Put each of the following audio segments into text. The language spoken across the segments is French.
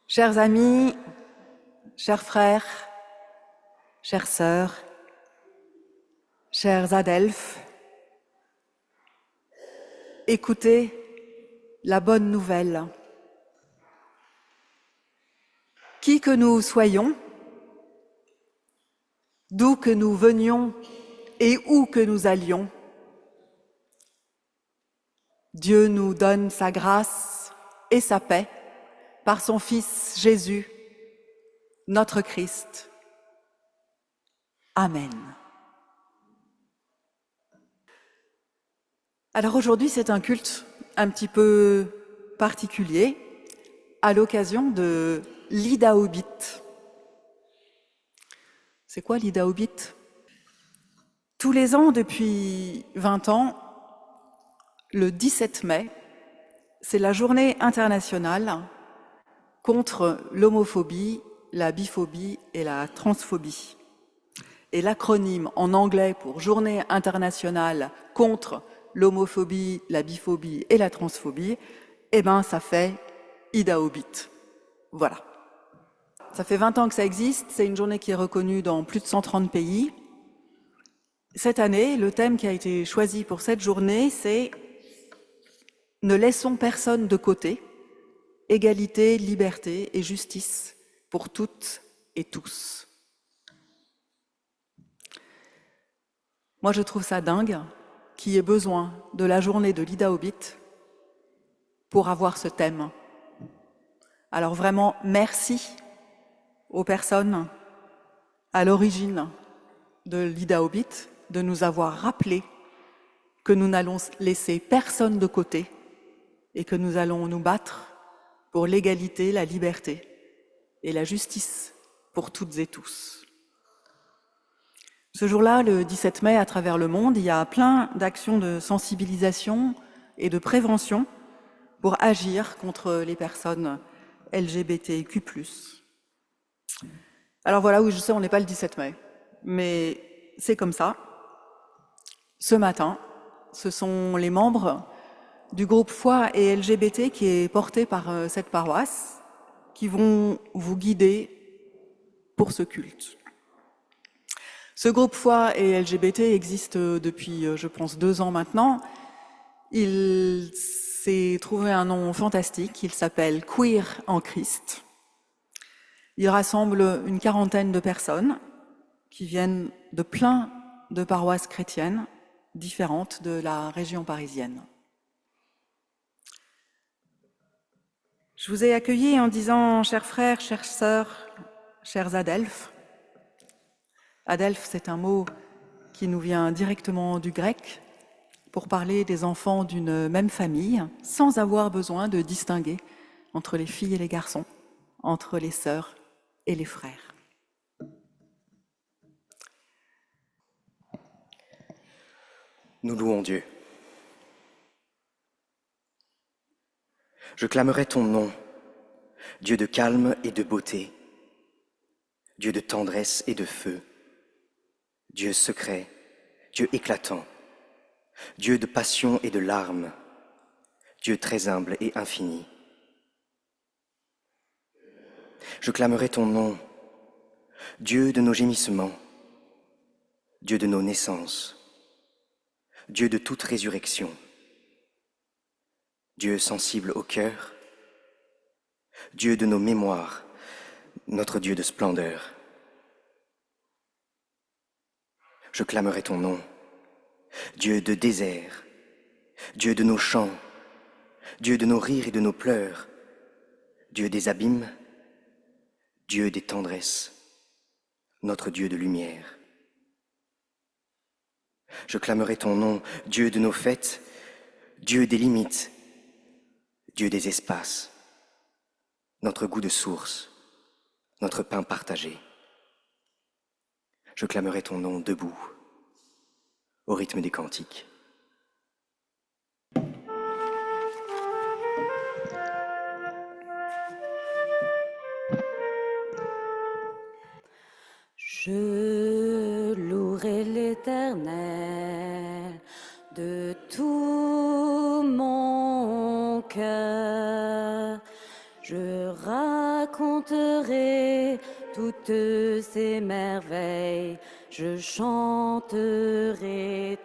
Chers amis, chers frères, chères sœurs, chers adelphes, écoutez la bonne nouvelle. Qui que nous soyons, d'où que nous venions et où que nous allions, Dieu nous donne sa grâce et sa paix par son Fils Jésus, notre Christ. Amen. Alors aujourd'hui, c'est un culte un petit peu particulier à l'occasion de l'Ida Obit. C'est quoi l'Ida Obit? Tous les ans, depuis 20 ans, le 17 mai, c'est la journée internationale contre l'homophobie, la biphobie et la transphobie. Et l'acronyme en anglais pour Journée internationale contre l'homophobie, la biphobie et la transphobie, eh ben ça fait Ida Obit. Voilà. Ça fait 20 ans que ça existe, c'est une journée qui est reconnue dans plus de 130 pays. Cette année, le thème qui a été choisi pour cette journée, c'est « Ne laissons personne de côté, égalité, liberté et justice pour toutes et tous ». Moi, je trouve ça dingue qu'il y ait besoin de la journée de l'Ida Obit pour avoir ce thème. Alors vraiment, merci aux personnes à l'origine de l'Ida Obit de nous avoir rappelé que nous n'allons laisser personne de côté et que nous allons nous battre pour l'égalité, la liberté et la justice pour toutes et tous. Ce jour-là, le 17 mai, à travers le monde, il y a plein d'actions de sensibilisation et de prévention pour agir contre les personnes LGBTQ+. Alors voilà, oui, je sais, on n'est pas le 17 mai, mais c'est comme ça. Ce matin, ce sont les membres du groupe Foi et LGBT qui est porté par cette paroisse qui vont vous guider pour ce culte. Ce groupe Foi et LGBT existe depuis, je pense, 2 ans maintenant. Il s'est trouvé un nom fantastique, il s'appelle Queer en Christ. Il rassemble une 40aine de personnes qui viennent de plein de paroisses chrétiennes différentes de la région parisienne. Je vous ai accueillis en disant « chers frères, chères sœurs, chers adelphes ». Adelphes, c'est un mot qui nous vient directement du grec pour parler des enfants d'une même famille, sans avoir besoin de distinguer entre les filles et les garçons, entre les sœurs et les frères. Nous louons Dieu. Je clamerai ton nom, Dieu de calme et de beauté, Dieu de tendresse et de feu, Dieu secret, Dieu éclatant, Dieu de passion et de larmes, Dieu très humble et infini. Je clamerai ton nom, Dieu de nos gémissements, Dieu de nos naissances, Dieu de toute résurrection, Dieu sensible au cœur, Dieu de nos mémoires, notre Dieu de splendeur. Je clamerai ton nom, Dieu de désert, Dieu de nos chants, Dieu de nos rires et de nos pleurs, Dieu des abîmes, Dieu des tendresses, notre Dieu de lumière. Je clamerai ton nom, Dieu de nos fêtes, Dieu des limites, Dieu des espaces, notre goût de source, notre pain partagé. Je clamerai ton nom debout, au rythme des cantiques. Je louerai l'Éternel de tout mon cœur. Je raconterai raconterai toutes ces merveilles, je chanterai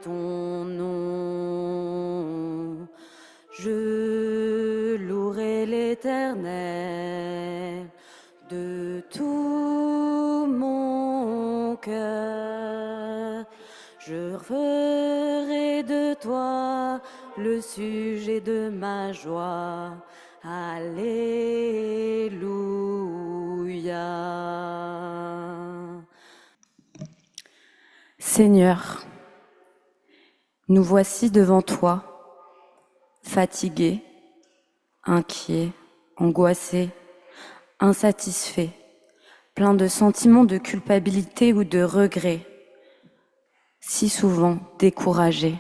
ton nom. Je louerai l'Éternel de tout mon cœur. Je ferai de toi le sujet de ma joie. Alléluia. Seigneur, nous voici devant toi, fatigués, inquiets, angoissés, insatisfaits, pleins de sentiments de culpabilité ou de regret, si souvent découragés.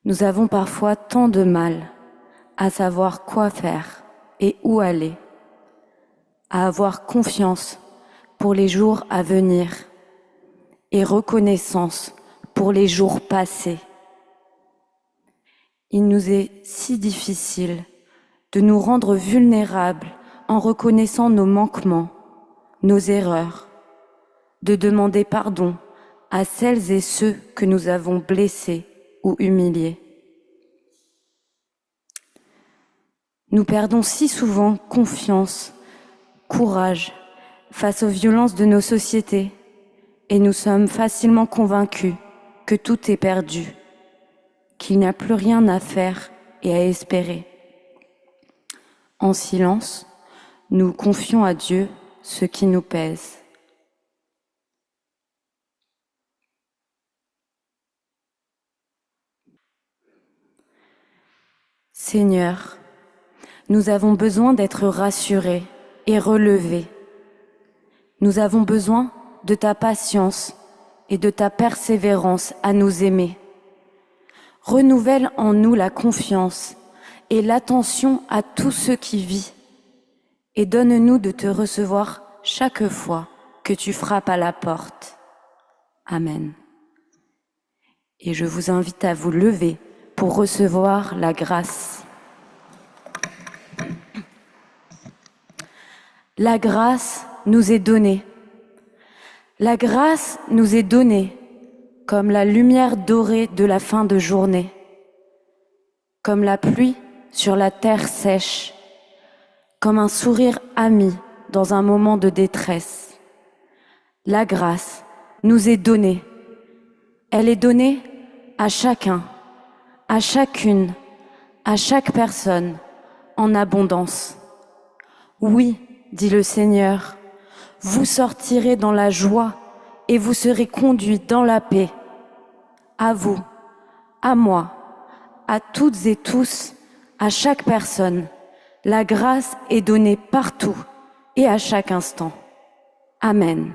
Nous avons parfois tant de mal à savoir quoi faire et où aller, à avoir confiance pour les jours à venir et reconnaissance pour les jours passés. Il nous est si difficile de nous rendre vulnérables en reconnaissant nos manquements, nos erreurs, de demander pardon à celles et ceux que nous avons blessés ou humiliés. Nous perdons si souvent confiance, courage face aux violences de nos sociétés et nous sommes facilement convaincus que tout est perdu, qu'il n'y a plus rien à faire et à espérer. En silence, nous confions à Dieu ce qui nous pèse. Seigneur, nous avons besoin d'être rassurés et relevés. Nous avons besoin de ta patience et de ta persévérance à nous aimer. Renouvelle en nous la confiance et l'attention à tout ce qui vit et donne-nous de te recevoir chaque fois que tu frappes à la porte. Amen. Et je vous invite à vous lever pour recevoir la grâce. La grâce nous est donnée. La grâce nous est donnée comme la lumière dorée de la fin de journée, comme la pluie sur la terre sèche, comme un sourire ami dans un moment de détresse. La grâce nous est donnée. Elle est donnée à chacun, à chacune, à chaque personne, en abondance. Oui, dit le Seigneur, vous sortirez dans la joie et vous serez conduits dans la paix. À vous, à moi, à toutes et tous, à chaque personne, la grâce est donnée partout et à chaque instant. Amen.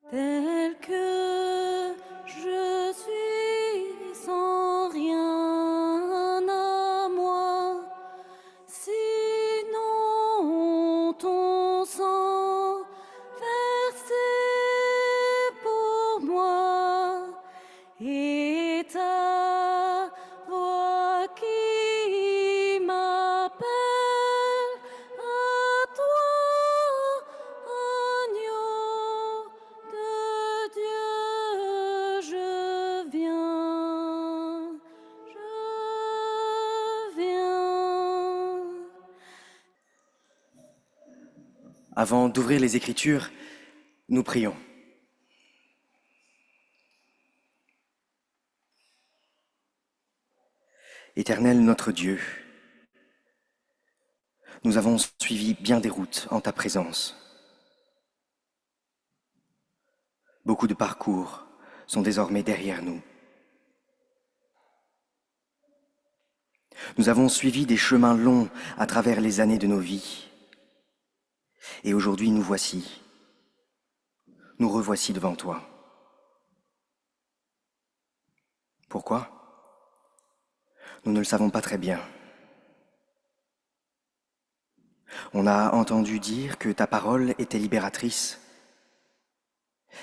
Tel que je suis sans rien à moi, sinon ton sang versé pour moi et ta voix qui m'appelle à toi, agneau de Dieu, je viens, je viens. Avant d'ouvrir les Écritures, nous prions. Éternel notre Dieu, nous avons suivi bien des routes en ta présence. Beaucoup de parcours sont désormais derrière nous. Nous avons suivi des chemins longs à travers les années de nos vies. Et aujourd'hui, nous voici. Nous revoici devant toi. Pourquoi ? Nous ne le savons pas très bien. On a entendu dire que ta parole était libératrice,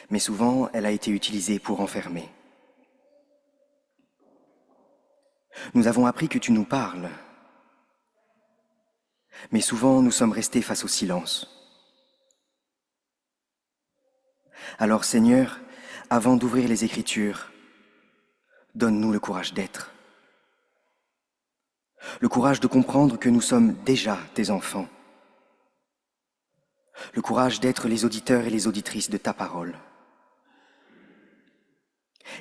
mais souvent elle a été utilisée pour enfermer. Nous avons appris que tu nous parles, mais souvent nous sommes restés face au silence. Alors Seigneur, avant d'ouvrir les Écritures, donne-nous le courage d'être. Le courage de comprendre que nous sommes déjà tes enfants. Le courage d'être les auditeurs et les auditrices de ta parole.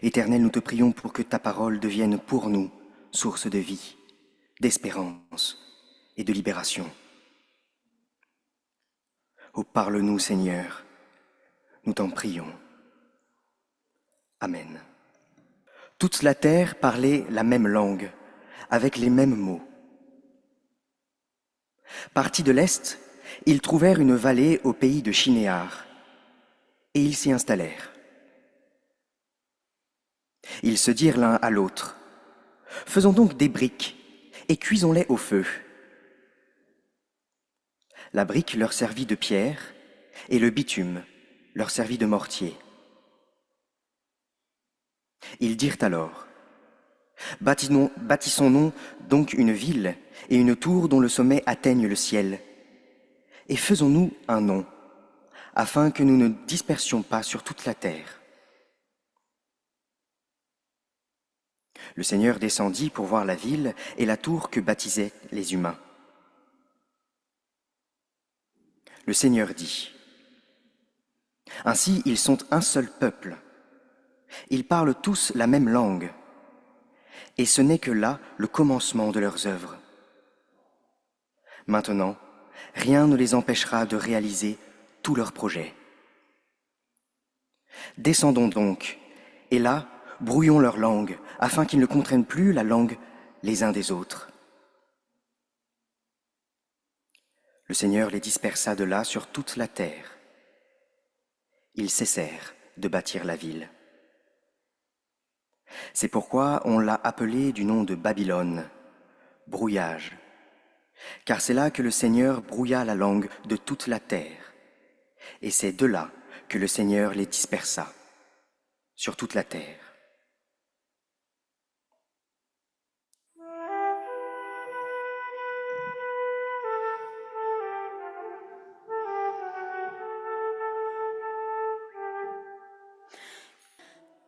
Éternel, nous te prions pour que ta parole devienne pour nous source de vie, d'espérance et de libération. Oh, parle-nous, Seigneur, nous t'en prions. Amen. Toute la terre parlait la même langue, avec les mêmes mots. Partis de l'Est, ils trouvèrent une vallée au pays de Shinéar, et ils s'y installèrent. Ils se dirent l'un à l'autre, « Faisons donc des briques, et cuisons-les au feu. » La brique leur servit de pierre, et le bitume leur servit de mortier. Ils dirent alors, « Bâtissons-nous donc une ville et une tour dont le sommet atteigne le ciel, et faisons-nous un nom, afin que nous ne dispersions pas sur toute la terre. » Le Seigneur descendit pour voir la ville et la tour que bâtissaient les humains. Le Seigneur dit, « Ainsi ils sont un seul peuple. Ils parlent tous la même langue. Et ce n'est que là le commencement de leurs œuvres. Maintenant, rien ne les empêchera de réaliser tous leurs projets. Descendons donc, et là, brouillons leur langue, afin qu'ils ne comprennent plus la langue les uns des autres. » Le Seigneur les dispersa de là sur toute la terre. Ils cessèrent de bâtir la ville. C'est pourquoi on l'a appelée du nom de Babylone, brouillage, car c'est là que le Seigneur brouilla la langue de toute la terre, et c'est de là que le Seigneur les dispersa sur toute la terre.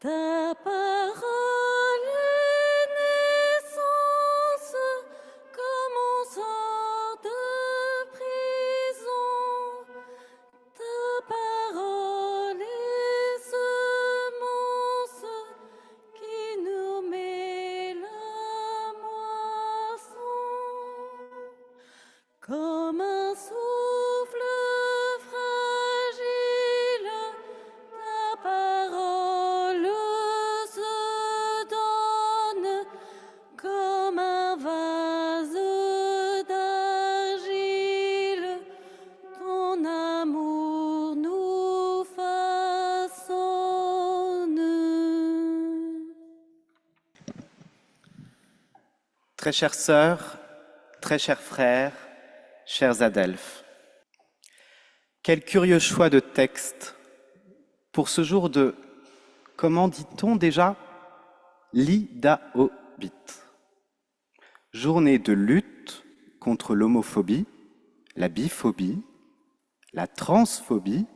Ta parole est naissance, comme on sort de prison. Ta parole est semence qui nous met la moisson. Comme un souffle fragile, ta parole se donne, comme un vase d'argile, ton amour nous façonne. Très chères sœurs, très chers frères, chers adelphes, quel curieux choix de texte pour ce jour de, comment dit-on déjà, l'Idaobit, journée de lutte contre l'homophobie, la biphobie, la transphobie,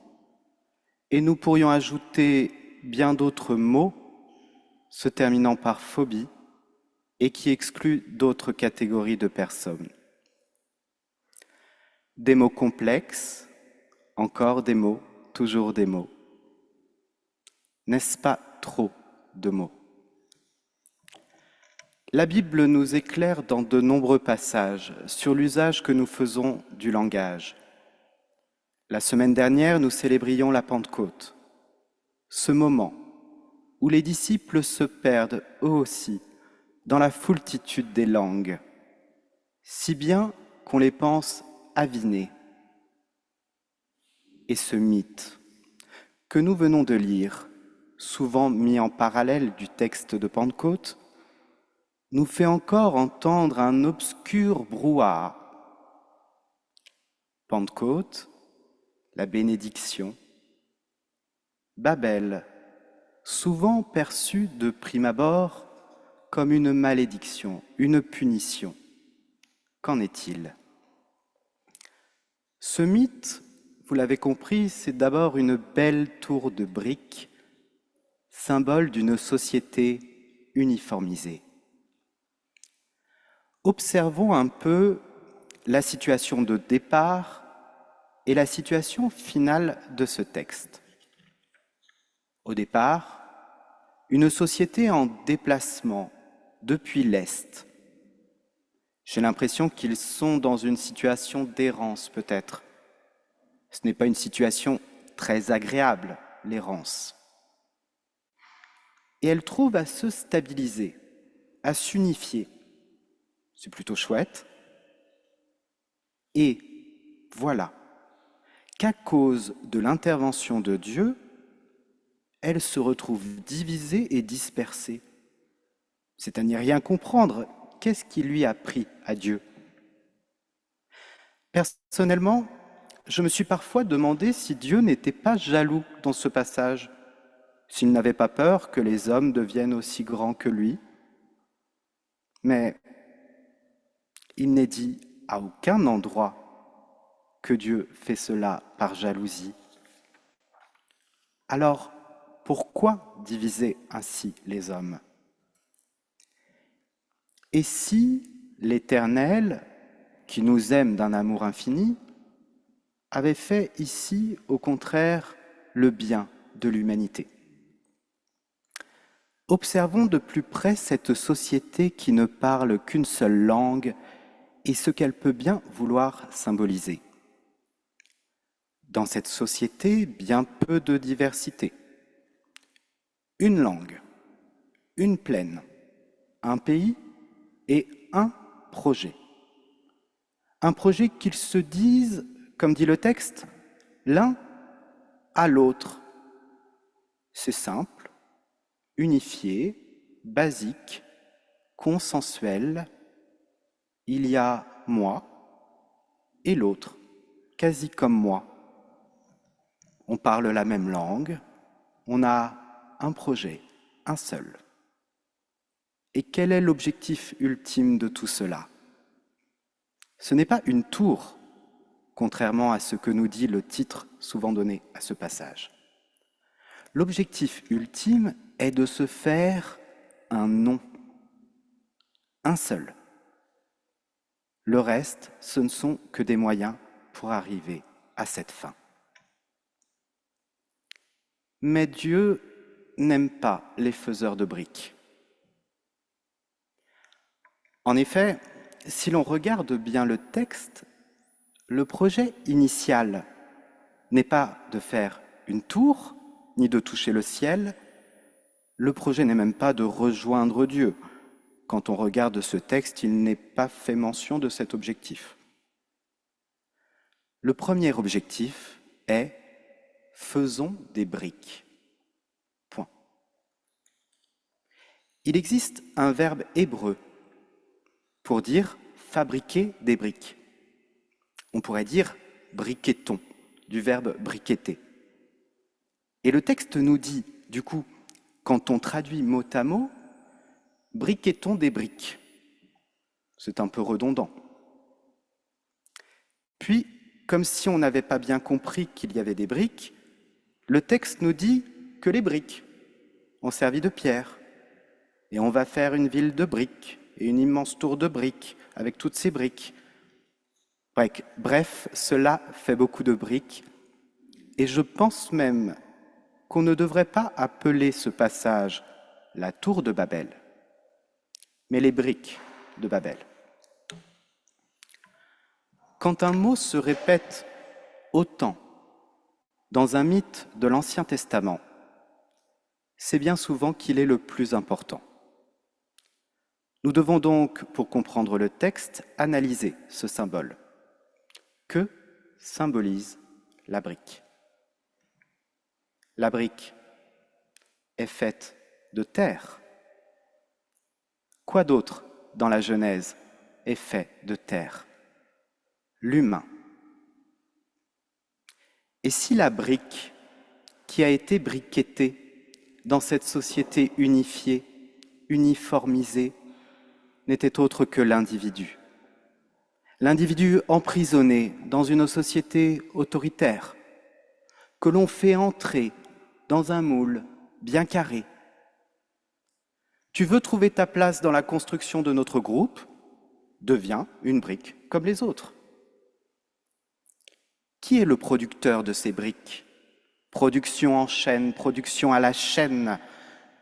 et nous pourrions ajouter bien d'autres mots se terminant par phobie et qui excluent d'autres catégories de personnes. Des mots complexes, encore des mots, toujours des mots. N'est-ce pas trop de mots? La Bible nous éclaire dans de nombreux passages sur l'usage que nous faisons du langage. La semaine dernière, nous célébrions la Pentecôte, ce moment où les disciples se perdent eux aussi dans la foultitude des langues, si bien qu'on les pense avinées. Et ce mythe que nous venons de lire, souvent mis en parallèle du texte de Pentecôte, nous fait encore entendre un obscur brouhaha. Pentecôte, la bénédiction, Babel, souvent perçu de prime abord comme une malédiction, une punition. Qu'en est-il? Ce mythe, vous l'avez compris, c'est d'abord une belle tour de briques, symbole d'une société uniformisée. Observons un peu la situation de départ et la situation finale de ce texte. Au départ, une société en déplacement depuis l'Est. J'ai l'impression qu'ils sont dans une situation d'errance peut-être. Ce n'est pas une situation très agréable, l'errance. Et elle trouve à se stabiliser, à s'unifier. C'est plutôt chouette. Et voilà qu'à cause de l'intervention de Dieu, elle se retrouve divisée et dispersée. C'est à n'y rien comprendre. Qu'est-ce qui lui a pris à Dieu? Personnellement, je me suis parfois demandé si Dieu n'était pas jaloux dans ce passage, s'il n'avait pas peur que les hommes deviennent aussi grands que lui. Mais il n'est dit à aucun endroit que Dieu fait cela par jalousie. Alors, pourquoi diviser ainsi les hommes? Et si l'Éternel, qui nous aime d'un amour infini, avait fait ici, au contraire, le bien de l'humanité? Observons de plus près cette société qui ne parle qu'une seule langue et ce qu'elle peut bien vouloir symboliser. Dans cette société, bien peu de diversité. Une langue, une plaine, un pays et un projet. Un projet qu'ils se disent, comme dit le texte, l'un à l'autre. C'est simple, unifié, basique, consensuel. Il y a moi et l'autre, quasi comme moi. On parle la même langue, on a un projet, un seul. Et quel est l'objectif ultime de tout cela? Ce n'est pas une tour, contrairement à ce que nous dit le titre souvent donné à ce passage. L'objectif ultime est de se faire un nom, un seul. Le reste, ce ne sont que des moyens pour arriver à cette fin. Mais Dieu n'aime pas les faiseurs de briques. En effet, si l'on regarde bien le texte, le projet initial n'est pas de faire une tour, ni de toucher le ciel. Le projet n'est même pas de rejoindre Dieu. Quand on regarde ce texte, il n'est pas fait mention de cet objectif. Le premier objectif est « faisons des briques ». Point. Il existe un verbe hébreu pour dire « fabriquer des briques ». On pourrait dire « briquettons », du verbe « briquetter ». Et le texte nous dit, du coup, quand on traduit mot à mot, « briquettons des briques ». C'est un peu redondant. Puis, comme si on n'avait pas bien compris qu'il y avait des briques, le texte nous dit que les briques ont servi de pierre. Et on va faire une ville de briques et une immense tour de briques avec toutes ces briques. Bref, cela fait beaucoup de briques. Et je pense même qu'on ne devrait pas appeler ce passage la tour de Babel, mais les briques de Babel. Quand un mot se répète autant dans un mythe de l'Ancien Testament, c'est bien souvent qu'il est le plus important. Nous devons donc, pour comprendre le texte, analyser ce symbole. Que symbolise la brique? La brique est faite de terre. Quoi d'autre dans la Genèse est fait de terre? L'humain. Et si la brique qui a été briquettée dans cette société unifiée, uniformisée, n'était autre que l'individu. L'individu emprisonné dans une société autoritaire, que l'on fait entrer dans un moule bien carré. Tu veux trouver ta place dans la construction de notre groupe? Deviens une brique comme les autres. Qui est le producteur de ces briques? Production en chaîne, production à la chaîne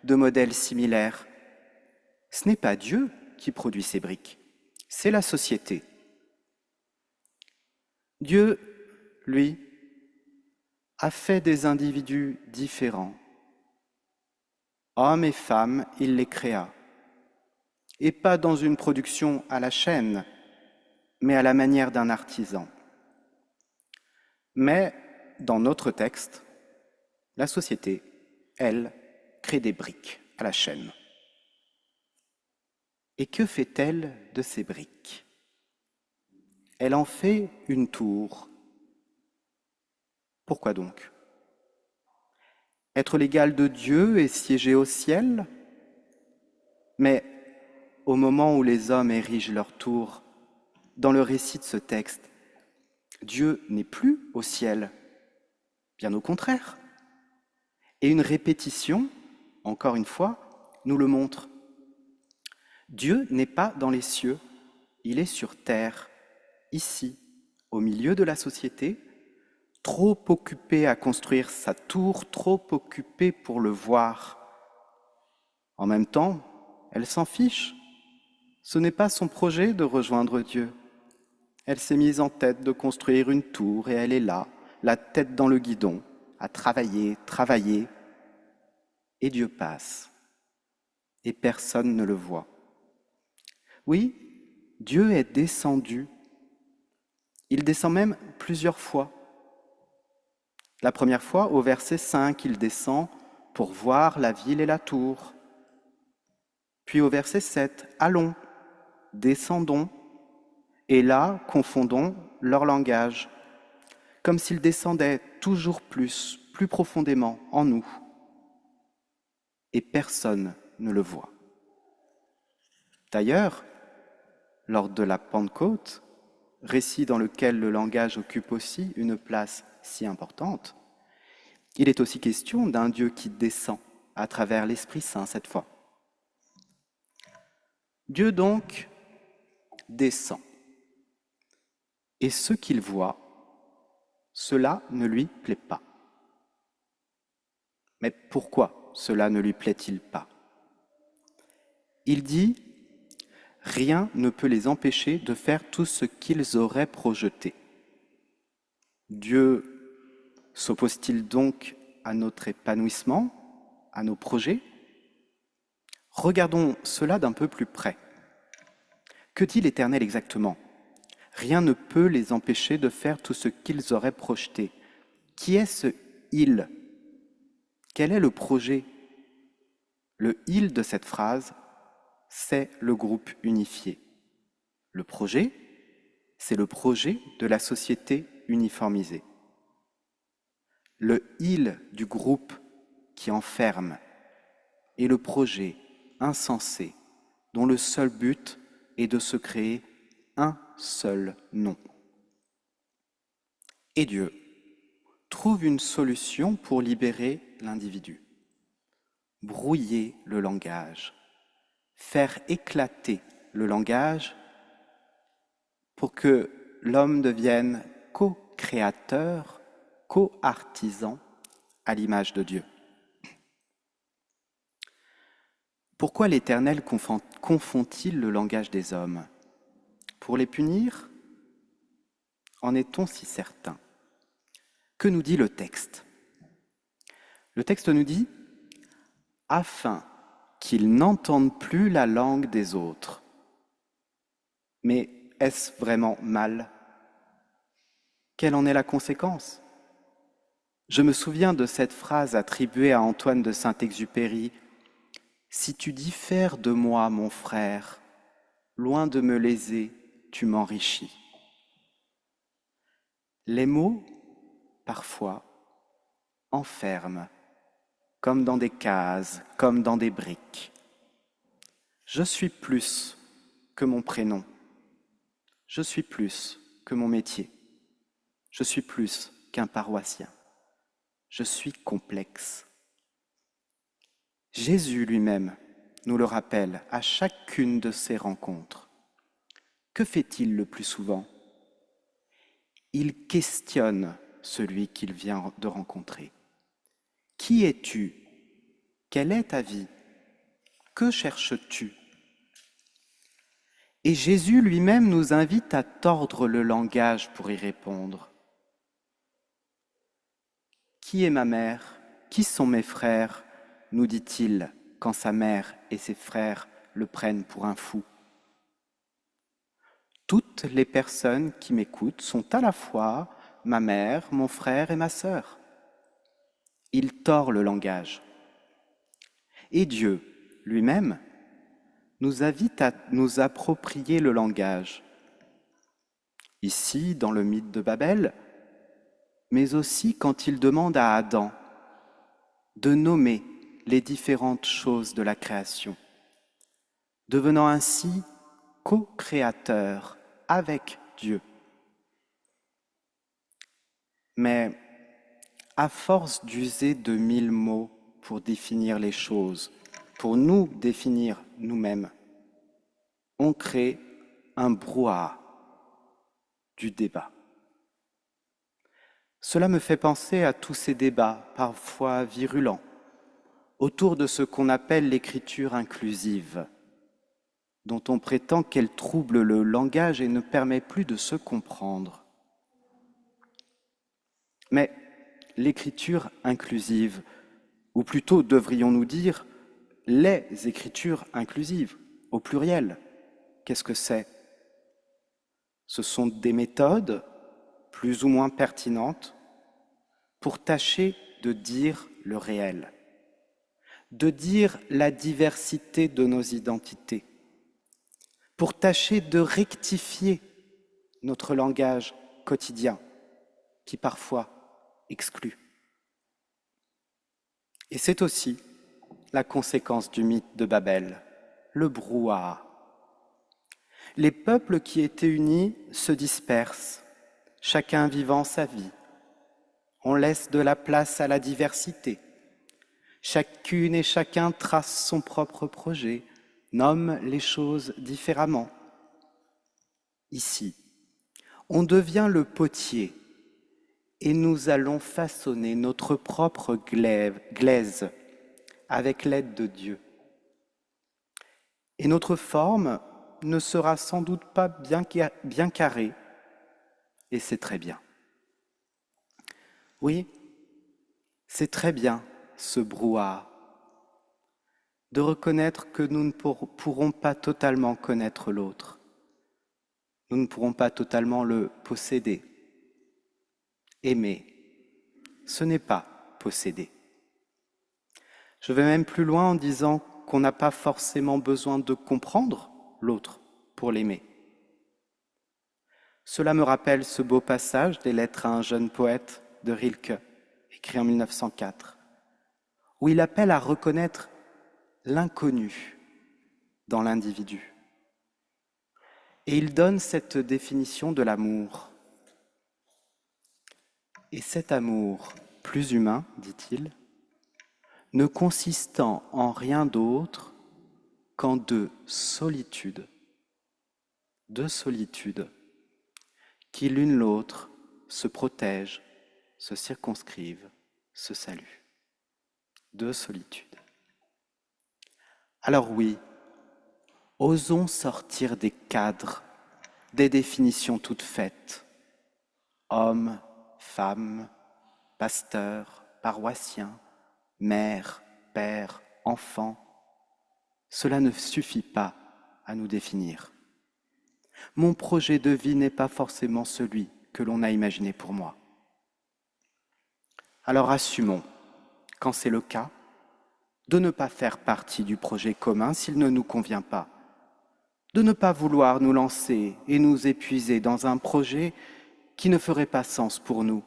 de modèles similaires. Ce n'est pas Dieu qui produit ces briques, c'est la société. Dieu, lui, a fait des individus différents. Hommes et femmes, il les créa. Et pas dans une production à la chaîne, mais à la manière d'un artisan. Mais, dans notre texte, la société, elle, crée des briques à la chaîne. Et que fait-elle de ces briques? Elle en fait une tour. Pourquoi donc? Être l'égal de Dieu et siéger au ciel? Mais au moment où les hommes érigent leur tour, dans le récit de ce texte, Dieu n'est plus au ciel, bien au contraire. Et une répétition, encore une fois, nous le montre. Dieu n'est pas dans les cieux, il est sur terre, ici, au milieu de la société, trop occupé à construire sa tour, trop occupé pour le voir. En même temps, elle s'en fiche. Ce n'est pas son projet de rejoindre Dieu. Elle s'est mise en tête de construire une tour et elle est là, la tête dans le guidon, à travailler, travailler. Et Dieu passe. Et personne ne le voit. Oui, Dieu est descendu. Il descend même plusieurs fois. La première fois, au verset 5, il descend pour voir la ville et la tour. Puis au verset 7, allons, descendons, et là, confondons leur langage, comme s'ils descendaient toujours plus profondément en nous. Et personne ne le voit. D'ailleurs, lors de la Pentecôte, récit dans lequel le langage occupe aussi une place si importante, il est aussi question d'un Dieu qui descend à travers l'Esprit Saint cette fois. Dieu donc descend. Et ce qu'il voit, cela ne lui plaît pas. Mais pourquoi cela ne lui plaît-il pas? Il dit « Rien ne peut les empêcher de faire tout ce qu'ils auraient projeté. » Dieu s'oppose-t-il donc à notre épanouissement, à nos projets? Regardons cela d'un peu plus près. Que dit l'Éternel exactement? Rien ne peut les empêcher de faire tout ce qu'ils auraient projeté. Qui est ce « il » ? Quel est le projet? Le « il » de cette phrase, c'est le groupe unifié. Le projet, c'est le projet de la société uniformisée. Le « il » du groupe qui enferme est le projet insensé dont le seul but est de se créer un seul nom. Et Dieu trouve une solution pour libérer l'individu. Brouiller le langage, faire éclater le langage pour que l'homme devienne co-créateur, co-artisan à l'image de Dieu. Pourquoi l'Éternel confond-il le langage des hommes? Pour les punir? En est-on si certain? Que nous dit le texte? Le texte nous dit « afin qu'ils n'entendent plus la langue des autres ». Mais est-ce vraiment mal? Quelle en est la conséquence? Je me souviens de cette phrase attribuée à Antoine de Saint-Exupéry « Si tu diffères de moi, mon frère, loin de me léser, tu m'enrichis. » Les mots parfois, enferme, comme dans des cases, comme dans des briques. Je suis plus que mon prénom. Je suis plus que mon métier. Je suis plus qu'un paroissien. Je suis complexe. Jésus lui-même nous le rappelle à chacune de ses rencontres. Que fait-il le plus souvent? Il questionne celui qu'il vient de rencontrer. Qui es-tu? Quelle est ta vie? Que cherches-tu? Et Jésus lui-même nous invite à tordre le langage pour y répondre. Qui est ma mère? Qui sont mes frères? Nous dit-il quand sa mère et ses frères le prennent pour un fou. Toutes les personnes qui m'écoutent sont à la fois ma mère, mon frère et ma sœur. Il tord le langage. Et Dieu, lui-même, nous invite à nous approprier le langage. Ici, dans le mythe de Babel, mais aussi quand il demande à Adam de nommer les différentes choses de la création, devenant ainsi co-créateur avec Dieu. Mais à force d'user de 1000 mots pour définir les choses, pour nous définir nous-mêmes, on crée un brouhaha du débat. Cela me fait penser à tous ces débats, parfois virulents, autour de ce qu'on appelle l'écriture inclusive, dont on prétend qu'elle trouble le langage et ne permet plus de se comprendre. Mais l'écriture inclusive, ou plutôt devrions-nous dire les écritures inclusives, au pluriel, qu'est-ce que c'est? Ce sont des méthodes plus ou moins pertinentes pour tâcher de dire le réel, de dire la diversité de nos identités, pour tâcher de rectifier notre langage quotidien qui parfois exclut. Et c'est aussi la conséquence du mythe de Babel, le brouhaha. Les peuples qui étaient unis se dispersent, chacun vivant sa vie. On laisse de la place à la diversité. Chacune et chacun trace son propre projet, nomme les choses différemment. Ici, on devient le potier et nous allons façonner notre propre glaise avec l'aide de Dieu. Et notre forme ne sera sans doute pas bien carrée, et c'est très bien. Oui, c'est très bien ce brouhaha, de reconnaître que nous ne pourrons pas totalement connaître l'autre. Nous ne pourrons pas totalement le posséder. Aimer, ce n'est pas posséder. Je vais même plus loin en disant qu'on n'a pas forcément besoin de comprendre l'autre pour l'aimer. Cela me rappelle ce beau passage des Lettres à un jeune poète de Rilke, écrit en 1904, où il appelle à reconnaître l'inconnu dans l'individu. Et il donne cette définition de l'amour. Et cet amour plus humain, dit-il, ne consistant en rien d'autre qu'en deux solitudes qui l'une l'autre se protègent, se circonscrivent, se saluent. Deux solitudes. Alors oui, osons sortir des cadres, des définitions toutes faites. Homme, femme, pasteur, paroissien, mère, père, enfant. Cela ne suffit pas à nous définir. Mon projet de vie n'est pas forcément celui que l'on a imaginé pour moi. Alors assumons, quand c'est le cas, de ne pas faire partie du projet commun s'il ne nous convient pas, de ne pas vouloir nous lancer et nous épuiser dans un projet qui ne ferait pas sens pour nous,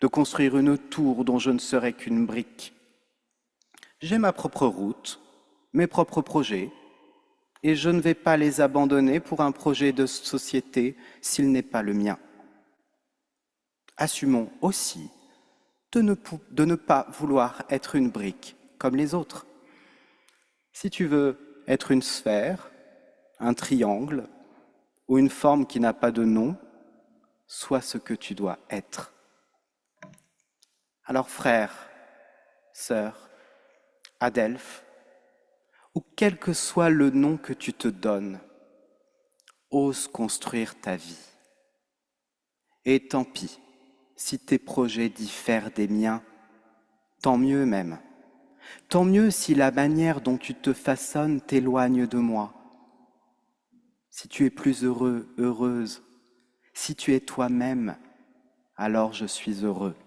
de construire une tour dont je ne serai qu'une brique. J'ai ma propre route, mes propres projets, et je ne vais pas les abandonner pour un projet de société s'il n'est pas le mien. Assumons aussi de ne pas vouloir être une brique comme les autres. Si tu veux être une sphère, un triangle ou une forme qui n'a pas de nom, sois ce que tu dois être. Alors frère, sœur, adelphe, ou quel que soit le nom que tu te donnes, ose construire ta vie. Et tant pis si tes projets diffèrent des miens, tant mieux même. Tant mieux si la manière dont tu te façonnes t'éloigne de moi. Si tu es plus heureux, heureuse, si tu es toi-même, alors je suis heureux.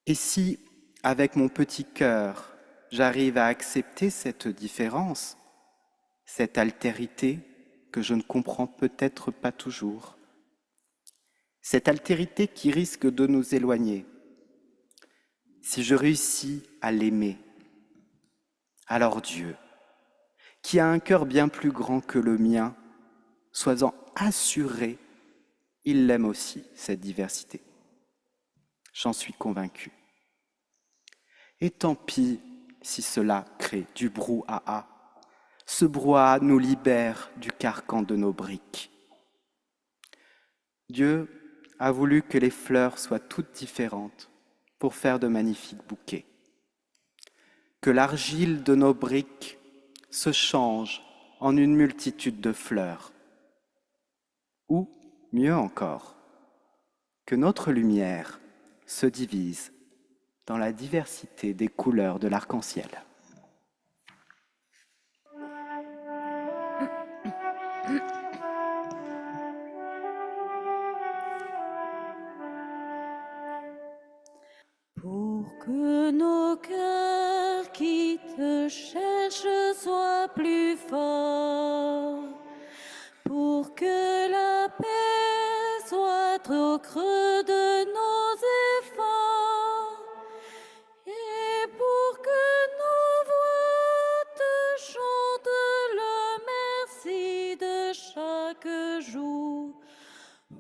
Et si, avec mon petit cœur, j'arrive à accepter cette différence, cette altérité que je ne comprends peut-être pas toujours, cette altérité qui risque de nous éloigner, si je réussis à l'aimer, alors Dieu, qui a un cœur bien plus grand que le mien, sois-en assuré, il l'aime aussi, cette diversité. J'en suis convaincu. Et tant pis si cela crée du brouhaha. Ce brouhaha nous libère du carcan de nos briques. Dieu a voulu que les fleurs soient toutes différentes pour faire de magnifiques bouquets. Que l'argile de nos briques se change en une multitude de fleurs. Ou, mieux encore, que notre lumière se divise dans la diversité des couleurs de l'arc-en-ciel. Pour que nos cœurs qui te cherchent soient plus forts, pour que la paix soit au creux de nos efforts, et pour que nos voix te chantent le merci de chaque jour.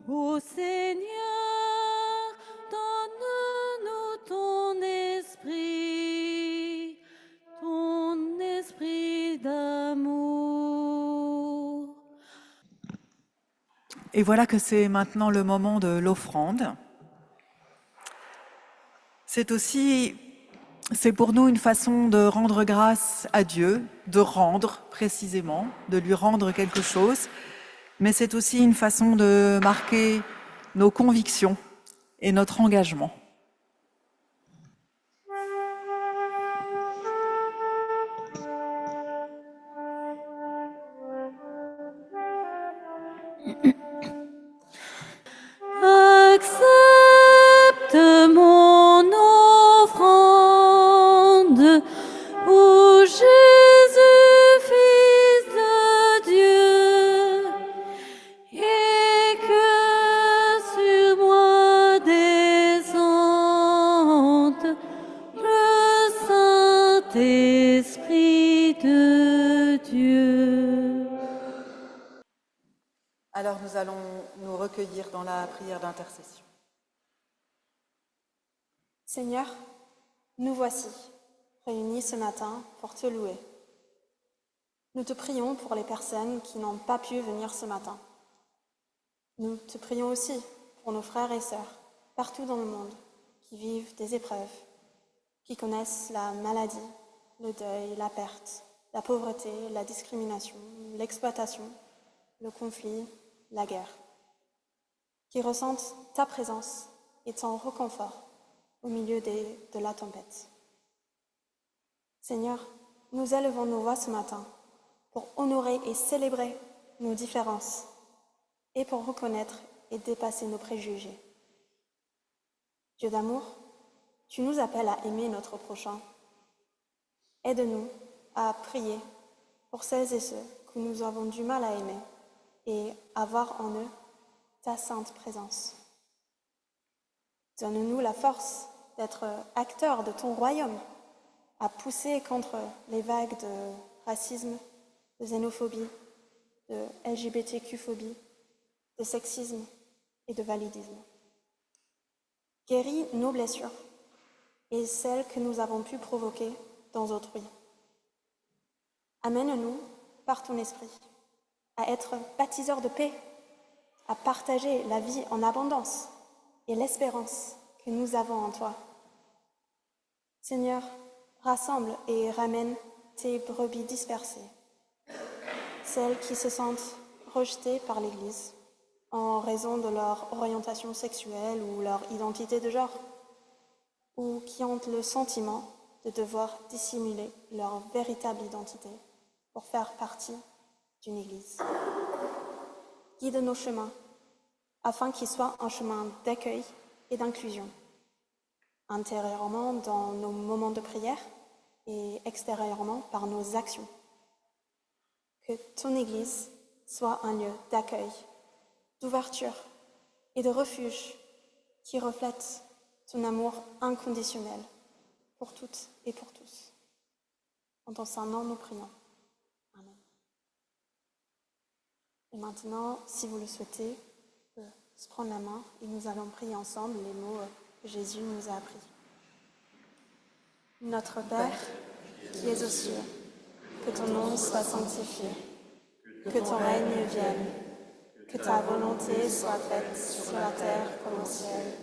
Ô Seigneur, donne-nous ton esprit d'amour. Et voilà que c'est maintenant le moment de l'offrande. C'est pour nous une façon de rendre grâce à Dieu, de rendre précisément, de lui rendre quelque chose, mais c'est aussi une façon de marquer nos convictions et notre engagement. Accepte mon offrande, ô Jésus, Fils de Dieu, et que sur moi descende le Saint-Esprit de Dieu. Alors nous allons nous recueillir dans la prière d'intercession. Seigneur, nous voici, réunis ce matin pour te louer. Nous te prions pour les personnes qui n'ont pas pu venir ce matin. Nous te prions aussi pour nos frères et sœurs, partout dans le monde, qui vivent des épreuves, qui connaissent la maladie, le deuil, la perte, la pauvreté, la discrimination, l'exploitation, le conflit, la guerre, qui ressentent ta présence et ton réconfort au milieu de la tempête. Seigneur, nous élevons nos voix ce matin pour honorer et célébrer nos différences et pour reconnaître et dépasser nos préjugés. Dieu d'amour, tu nous appelles à aimer notre prochain. Aide-nous à prier pour celles et ceux que nous avons du mal à aimer et à voir en eux ta sainte présence. Donne-nous la force d'être acteurs de ton royaume, à pousser contre les vagues de racisme, de xénophobie, de LGBTQ-phobie, de sexisme et de validisme. Guéris nos blessures et celles que nous avons pu provoquer dans autrui. Amène-nous, par ton esprit, à être baptiseurs de paix, à partager la vie en abondance et l'espérance que nous avons en toi. Seigneur, rassemble et ramène tes brebis dispersées, celles qui se sentent rejetées par l'Église en raison de leur orientation sexuelle ou leur identité de genre, ou qui ont le sentiment de devoir dissimuler leur véritable identité pour faire partie d'une Église. Guide nos chemins, afin qu'ils soient un chemin d'accueil et d'inclusion, intérieurement dans nos moments de prière et extérieurement par nos actions. Que ton Église soit un lieu d'accueil, d'ouverture et de refuge qui reflète ton amour inconditionnel pour toutes et pour tous. En ton saint nom, nous prions. Amen. Et maintenant, si vous le souhaitez, on peut se prendre la main et nous allons prier ensemble les mots que Jésus nous a appris. Notre Père, qui es aux cieux, que ton nom soit sanctifié, que ton règne vienne, que ta volonté soit faite sur la terre comme au ciel.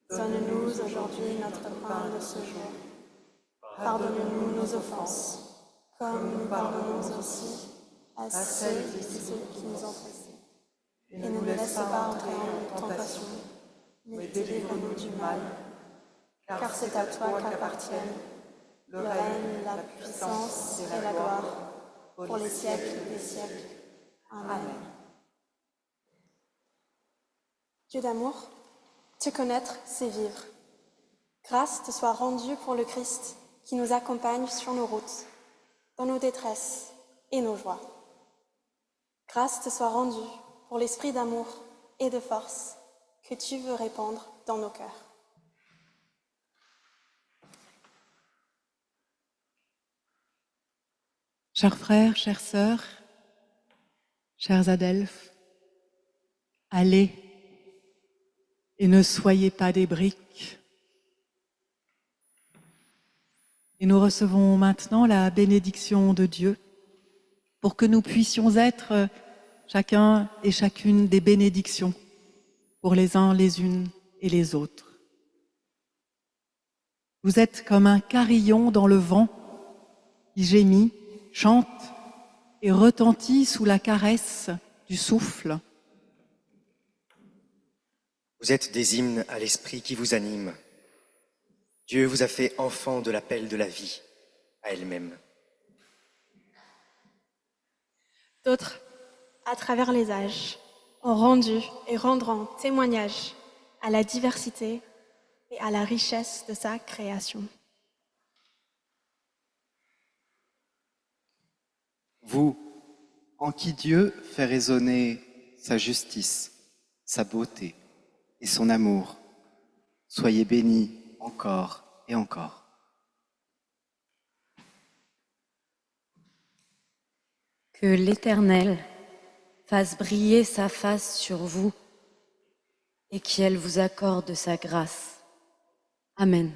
Donne-nous aujourd'hui notre pain de ce jour. Pardonne-nous nos offenses, comme nous pardonnons aussi à ceux qui nous ont offensés. Et ne nous laisse pas entrer en tentation, mais délivre-nous du mal. Car c'est à toi qu'appartiennent le règne, la puissance et la gloire pour les siècles des siècles. Amen. Dieu d'amour, te connaître, c'est vivre. Grâce te soit rendue pour le Christ qui nous accompagne sur nos routes, dans nos détresses et nos joies. Grâce te soit rendue pour l'esprit d'amour et de force que tu veux répandre dans nos cœurs. Chers frères, chères sœurs, chers adelphes, allez et ne soyez pas des briques. Et nous recevons maintenant la bénédiction de Dieu pour que nous puissions être chacun et chacune des bénédictions pour les uns, les unes et les autres. Vous êtes comme un carillon dans le vent qui gémit, chante et retentit sous la caresse du souffle. Vous êtes des hymnes à l'esprit qui vous animent. Dieu vous a fait enfant de l'appel de la vie à elle-même. D'autres, à travers les âges, ont rendu et rendront témoignage à la diversité et à la richesse de sa création. Vous, en qui Dieu fait résonner sa justice, sa beauté et son amour, soyez bénis encore et encore. Que l'Éternel fasse briller sa face sur vous et qu'elle vous accorde sa grâce. Amen.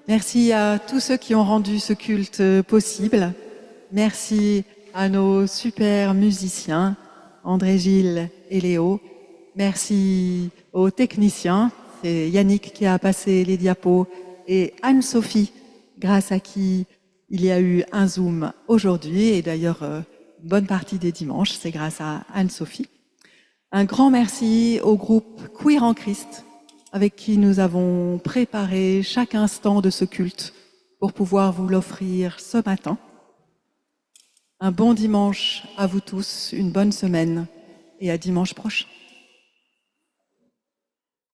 Merci à tous ceux qui ont rendu ce culte possible. Merci à nos super musiciens André, Gilles et Léo. Merci aux techniciens. C'est Yannick qui a passé les diapos et Anne-Sophie, grâce à qui il y a eu un Zoom aujourd'hui. Et d'ailleurs, une bonne partie des dimanches, c'est grâce à Anne-Sophie. Un grand merci au groupe Queer en Christ, avec qui nous avons préparé chaque instant de ce culte pour pouvoir vous l'offrir ce matin. Un bon dimanche à vous tous, une bonne semaine et à dimanche prochain.